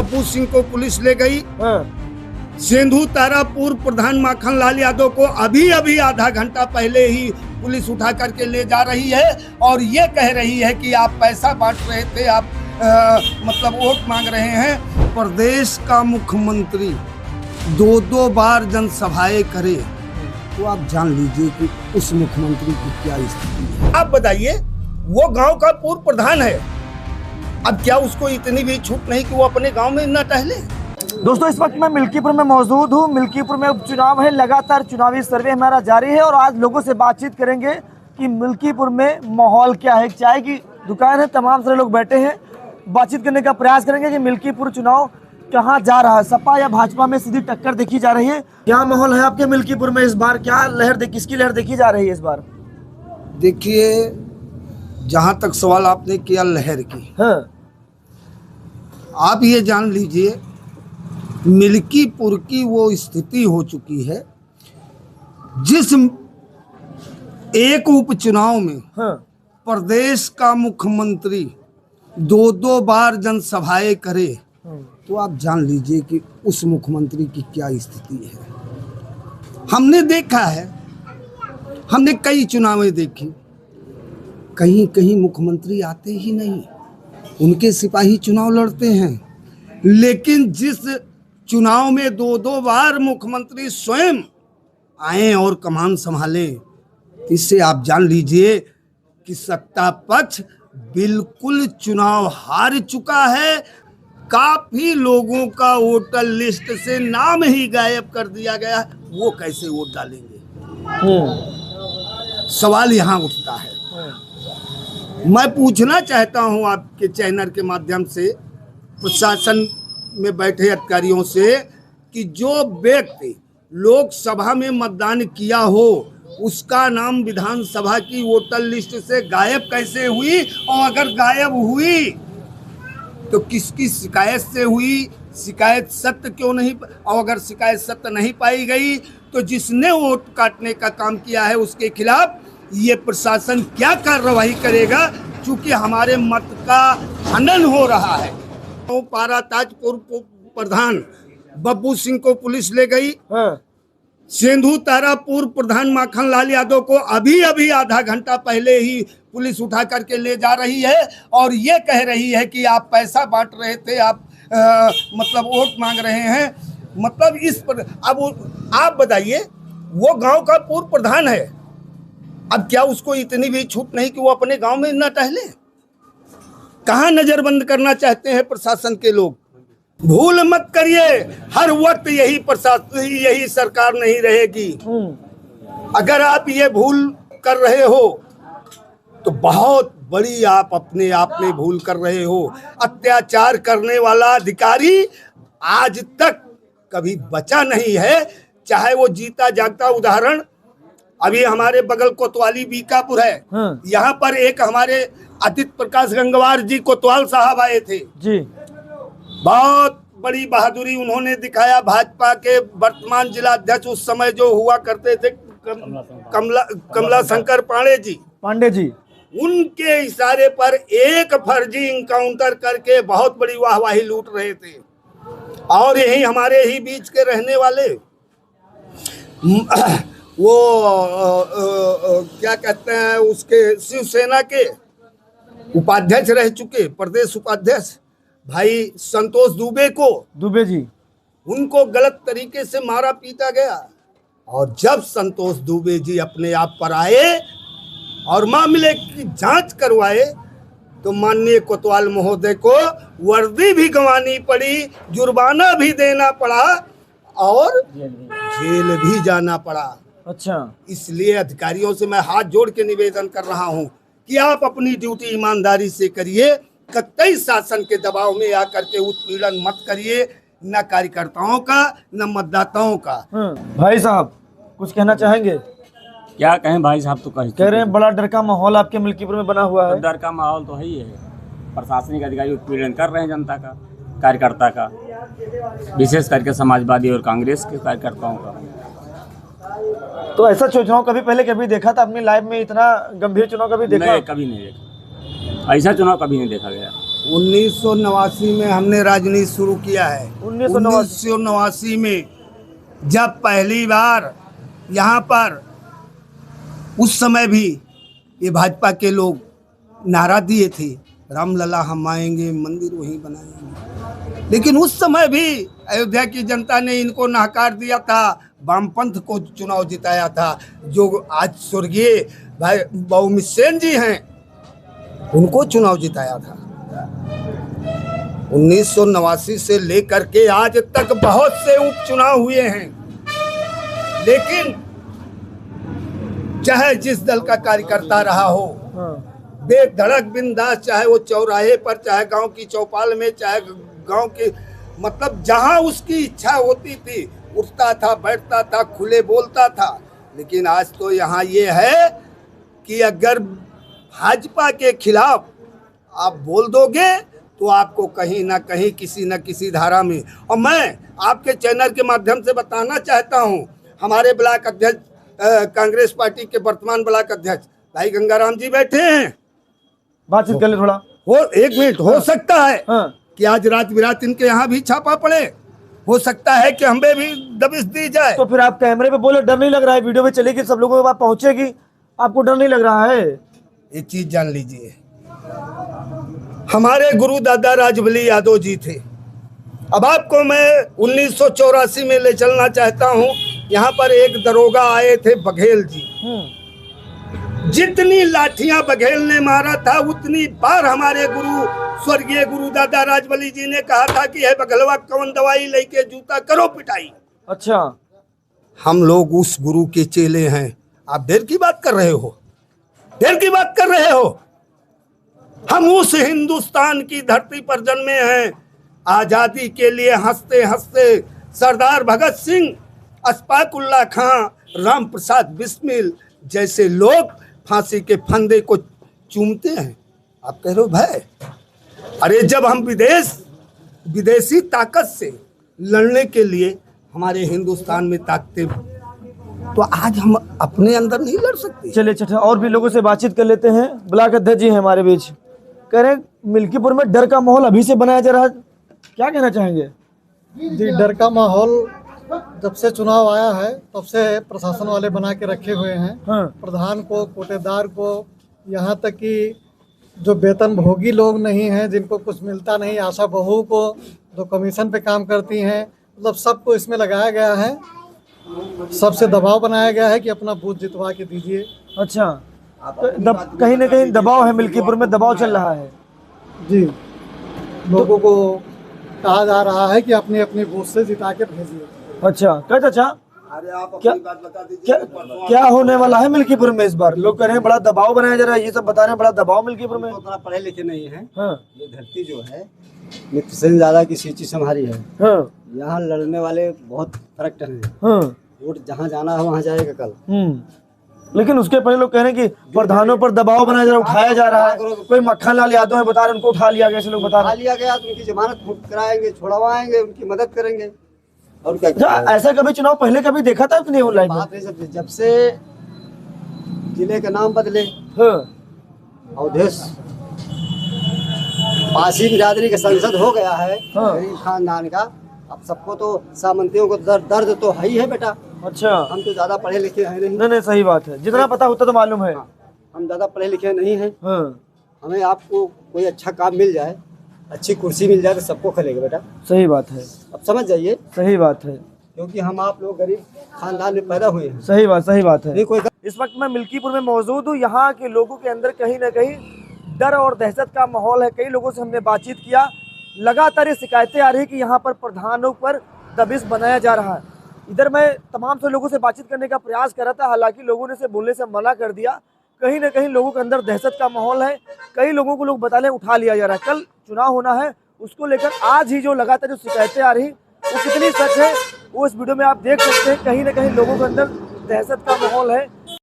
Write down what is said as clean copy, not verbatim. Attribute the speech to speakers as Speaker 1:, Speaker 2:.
Speaker 1: बब्बू सिंह को पुलिस ले गई। सिंधु तारा पूर्व प्रधान माखन लाल यादव को अभी अभी आधा घंटा पहले ही पुलिस उठा करके ले जा रही है और ये कह रही है कि आप पैसा बांट रहे थे, आप मतलब वोट मांग रहे हैं। प्रदेश का मुख्यमंत्री 2-2 बार जनसभाएं करे तो आप जान लीजिए कि उस मुख्यमंत्री की क्या स्थिति है। आप बताइए, वो गांव का पूर्व प्रधान है, अब क्या उसको इतनी भी छूट नहीं कि वो अपने गांव में न टहले।
Speaker 2: दोस्तों, इस वक्त मैं मिल्कीपुर में मौजूद हूँ। मिल्कीपुर में उपचुनाव है, लगातार चुनावी सर्वे हमारा जारी है और आज लोगों से बातचीत करेंगे कि मिल्कीपुर में माहौल क्या है। चाय की दुकान है, तमाम सारे लोग बैठे हैं, बातचीत करने का प्रयास करेंगे कि मिल्कीपुर चुनाव कहाँ जा रहा है, सपा या भाजपा में सीधी टक्कर देखी जा रही है। क्या माहौल है आपके मिल्कीपुर में इस बार, क्या लहर किसकी लहर देखी जा रही है इस बार?
Speaker 1: देखिए, जहाँ तक सवाल आपने किया लहर की,
Speaker 2: हाँ।
Speaker 1: आप ये जान लीजिए मिल्कीपुर की वो स्थिति हो चुकी है जिस एक उपचुनाव में
Speaker 2: हाँ।
Speaker 1: प्रदेश का मुख्यमंत्री 2-2 बार जनसभाएं करे तो आप जान लीजिए कि उस मुख्यमंत्री की क्या स्थिति है। हमने देखा है, हमने कई चुनावें देखी, कहीं कहीं मुख्यमंत्री आते ही नहीं, उनके सिपाही चुनाव लड़ते हैं। लेकिन जिस चुनाव में 2-2 बार मुख्यमंत्री स्वयं आए और कमान संभाले, इससे आप जान लीजिए कि सत्ता पक्ष बिल्कुल चुनाव हार चुका है। काफी लोगों का वोटर लिस्ट से नाम ही गायब कर दिया गया, वो कैसे वोट डालेंगे? सवाल यहाँ उठता है। मैं पूछना चाहता हूँ आपके चैनल के माध्यम से प्रशासन में बैठे अधिकारियों से कि जो व्यक्ति लोकसभा में मतदान किया हो उसका नाम विधानसभा की वोटर लिस्ट से गायब कैसे हुई, और अगर गायब हुई तो किसकी शिकायत से हुई, शिकायत सत्य क्यों नहीं, और अगर शिकायत सत्य नहीं पाई गई तो जिसने वोट काटने का काम किया है उसके खिलाफ ये प्रशासन क्या कार्रवाई करेगा, क्योंकि हमारे मत का हनन हो रहा है। तो पाराताज पूर्व प्रधान बब्बू सिंह को पुलिस ले गई। सिंधु तारा पूर्व प्रधान माखन लाल यादव को अभी अभी आधा घंटा पहले ही पुलिस उठा करके ले जा रही है और ये कह रही है कि आप पैसा बांट रहे थे, आप मतलब वोट मांग रहे हैं। मतलब इस पर अब आप बताइए, वो गांव का पूर्व प्रधान है, अब क्या उसको इतनी भी छूट नहीं कि वो अपने गांव में न टहले? कहाँ नजरबंद करना चाहते हैं प्रशासन के लोग? भूल मत करिए, हर वक्त यही प्रशासन, यही सरकार नहीं रहेगी। अगर आप ये भूल कर रहे हो तो बहुत बड़ी आप अपने आप में भूल कर रहे हो। अत्याचार करने वाला अधिकारी आज तक कभी बचा नहीं है, चाहे वो जीता जागता उदाहरण अभी हमारे बगल कोतवाली बीकापुर है। यहाँ पर एक हमारे आदित्य प्रकाश गंगवार जी कोतवाल साहब आए थे जी, बहुत बड़ी बहादुरी उन्होंने दिखाया। भाजपा के वर्तमान जिला अध्यक्ष उस समय जो हुआ करते थे कमला शंकर पांडे जी, उनके इशारे पर एक फर्जी इनकाउंटर करके बहुत बड़ी वाहवाही लूट रहे थे। और यही हमारे ही बीच के रहने वाले वो क्या कहते हैं, उसके शिवसेना के उपाध्यक्ष रह चुके, प्रदेश उपाध्यक्ष भाई संतोष दुबे जी, उनको गलत तरीके से मारा पीटा गया। और जब संतोष दुबे जी अपने आप पर आए और मामले की जांच करवाए तो माननीय कोतवाल महोदय को वर्दी भी गंवानी पड़ी, जुर्माना भी देना पड़ा और जेल भी जाना पड़ा।
Speaker 2: अच्छा,
Speaker 1: इसलिए अधिकारियों से मैं हाथ जोड़ के निवेदन कर रहा हूं कि आप अपनी ड्यूटी ईमानदारी से करिए, कतई शासन के दबाव में आकर के उत्पीड़न मत करिए, न कार्यकर्ताओं का न मतदाताओं का।
Speaker 2: भाई साहब कुछ कहना चाहेंगे?
Speaker 3: क्या कहें भाई साहब, तो कह
Speaker 2: रहे हैं बड़ा डर का माहौल आपके मिल्कीपुर में बना हुआ है।
Speaker 3: डर का माहौल तो है ही है, प्रशासनिक अधिकारी उत्पीड़न कर रहे हैं जनता का, कार्यकर्ता का, विशेष करके समाजवादी और कांग्रेस के कार्यकर्ताओं का।
Speaker 2: तो ऐसा चुनाव कभी देखा था अपनी लाइफ में? इतना गंभीर चुनाव कभी देखा?
Speaker 3: कभी नहीं देखा, ऐसा चुनाव कभी नहीं देखा गया।
Speaker 1: 1989 में हमने राजनीति शुरू किया है। 1989 में जब पहली बार यहाँ पर, उस समय भी ये भाजपा के लोग नारा दिए थे, रामलला हम आएंगे, मंदिर वहीं बनाएंगे। लेकिन उस समय भी अयोध्या की जनता ने इनको नकार दिया था, वामपंथ को चुनाव जिताया था। जो आज स्वर्गीय भाई बहुमित सेन जी हैं, उनको चुनाव जिताया था। 1989 से लेकर के आज तक बहुत से उपचुनाव हुए हैं, लेकिन चाहे जिस दल का कार्यकर्ता रहा हो, बेधड़क बिंदास, चाहे वो चौराहे पर, चाहे गांव की चौपाल में, चाहे गांव के, मतलब जहां उसकी इच्छा होती थी उठता था, बैठता था, खुले बोलता था। लेकिन आज तो यहाँ ये है कि अगर भाजपा के खिलाफ आप बोल दोगे तो आपको कहीं ना कहीं किसी न किसी धारा में, और मैं आपके चैनल के माध्यम से बताना चाहता हूँ, हमारे ब्लॉक अध्यक्ष कांग्रेस पार्टी के वर्तमान ब्लॉक अध्यक्ष भाई गंगाराम जी बैठे हैं,
Speaker 2: बातचीत कर ले थोड़ा।
Speaker 1: हो एक मिनट, हो सकता है कि आज रात बिरात इनके यहाँ भी छापा पड़े, हो सकता है कि हमें भी दबिश दी जाए।
Speaker 2: तो फिर आप कैमरे पे बोले, डर नहीं लग रहा है? वीडियो में चलेगी, सब लोगों के पास पहुंचेगी, आपको डर नहीं लग रहा है?
Speaker 1: एक चीज जान लीजिए, हमारे गुरु दादा राजबली यादव जी थे। अब आपको मैं 1984 में ले चलना चाहता हूँ। यहाँ पर एक दरोगा आए थे, बघेल जी। जितनी लाठियां बघेल ने मारा था, उतनी बार हमारे गुरु स्वर्गीय गुरु दादा राजबली जी ने कहा था कि है बघलवा कौन दवाई लेके जूता करो पिटाई।
Speaker 2: अच्छा,
Speaker 1: हम लोग उस गुरु के चेले हैं। आप देर की बात कर रहे हो, देर की बात कर रहे हो। हम उस हिंदुस्तान की धरती पर जन्मे हैं, आजादी के लिए हंसते हंसते सरदार भगत सिंह, अशफाक उल्लाह खां, राम प्रसाद बिस्मिल जैसे लोग फांसी के फंदे को चूमते हैं। आप कह रहे हो भाई, अरे जब हम विदेशी ताकत से लड़ने के लिए हमारे हिंदुस्तान में ताकतें, तो आज हम अपने अंदर नहीं लड़ सकते।
Speaker 2: चलिए अच्छा, और भी लोगों से बातचीत कर लेते हैं। ब्लॉक अध्यक्ष जी हैं हमारे बीच, कह रहे हैं मिल्कीपुर में डर का माहौल अभी से बनाया जा रहा है, क्या कहना चाहेंगे?
Speaker 4: जी, डर का माहौल जब से चुनाव आया है तब से प्रशासन वाले बना के रखे हुए हैं। प्रधान को, कोटेदार को, यहाँ तक कि जो वेतन भोगी लोग नहीं हैं, जिनको कुछ मिलता नहीं, आशा बहू को, जो कमीशन पे काम करती हैं, मतलब सबको इसमें लगाया गया है। सबसे दबाव बनाया गया है कि अपना बूथ जितवा के दीजिए।
Speaker 2: अच्छा, तो कहीं ना कहीं दबाव है, मिल्कीपुर में दबाव चल रहा है।
Speaker 4: जी, लोगों को कहा जा रहा है कि अपने अपने बूथ से जिता के भेजिए।
Speaker 2: अच्छा, क्या चाचा,
Speaker 1: अरे आप
Speaker 2: क्या,
Speaker 1: अपनी बात बता दीजिए।
Speaker 2: क्या होने वाला है मिल्कीपुर में इस बार? लोग कह रहे हैं बड़ा दबाव बनाया जा रहा है, ये सब बता रहे हैं बड़ा दबाव मिल्कीपुर में।
Speaker 5: उतना पढ़े लिखे नहीं है।
Speaker 2: हाँ,
Speaker 5: ये धरती जो है मित्र सेन ज़्यादा की सीची संभारी है।
Speaker 2: हाँ,
Speaker 5: यहाँ लड़ने वाले बहुत करेक्टर हैं।
Speaker 2: हाँ,
Speaker 5: वोट जहाँ जाना है वहाँ जाएगा कल।
Speaker 2: लेकिन उसके पहले लोग कह रहे हैं कि प्रधानों पर दबाव बनाया जा रहा है, उठाया जा रहा है। कोई मक्खन लाल यादव है, बता रहे हैं उनको उठा लिया गया, ऐसे लोग बता रहे हैं।
Speaker 5: लिया गया तो उनकी जमानत कराएंगे, छुड़वाएंगे, उनकी मदद करेंगे, और क्या
Speaker 2: अच्छा, ऐसा कभी चुनाव पहले कभी देखा था अपने ऑनलाइन में?
Speaker 5: बात है। जब से जिले का नाम बदले,
Speaker 2: हाँ,
Speaker 5: अवधेश पासी बिरादरी का संसद हो गया है,
Speaker 2: हाँ।
Speaker 5: गरीब खानदान का, अब सबको तो सामंतियों को दर्द तो है ही है बेटा।
Speaker 2: अच्छा,
Speaker 5: हम तो ज्यादा पढ़े लिखे हैं नहीं।
Speaker 2: नहीं, सही बात है, जितना पता होता तो मालूम है।
Speaker 5: हम ज्यादा पढ़े लिखे नहीं हैं।
Speaker 2: हाँ,
Speaker 5: हमें आपको कोई अच्छा काम मिल जाए, अच्छी कुर्सी मिल जाए तो सबको खलेगा बेटा।
Speaker 2: सही बात है,
Speaker 5: अब समझ जाइए,
Speaker 2: सही बात है,
Speaker 5: क्योंकि हम आप लोग गरीब खानदान में पैदा हुए हैं।
Speaker 2: सही बात है।
Speaker 5: नहीं कोई
Speaker 2: इस वक्त मैं मिल्कीपुर में मौजूद हूँ। यहाँ के लोगों के अंदर कहीं ना कहीं डर और दहशत का माहौल है। कई लोगों से हमने बातचीत किया, लगातार ये शिकायतें आ रही है कि यहाँ पर प्रधानों पर दबिश बनाया जा रहा है। इधर मैं तमाम से लोगों से बातचीत करने का प्रयास कर रहा था, हालांकि लोगों ने से बोलने से मना कर दिया। कहीं ना कहीं लोगों के अंदर दहशत का माहौल है। कई लोगों को लोग बता रहे उठा लिया जा रहा है। कल चुनाव होना है, उसको लेकर आज ही जो लगातार जो शिकायतें आ रही वो कितनी सच है वो इस वीडियो में आप देख सकते हैं। कहीं ना कहीं लोगों के अंदर दहशत का माहौल है।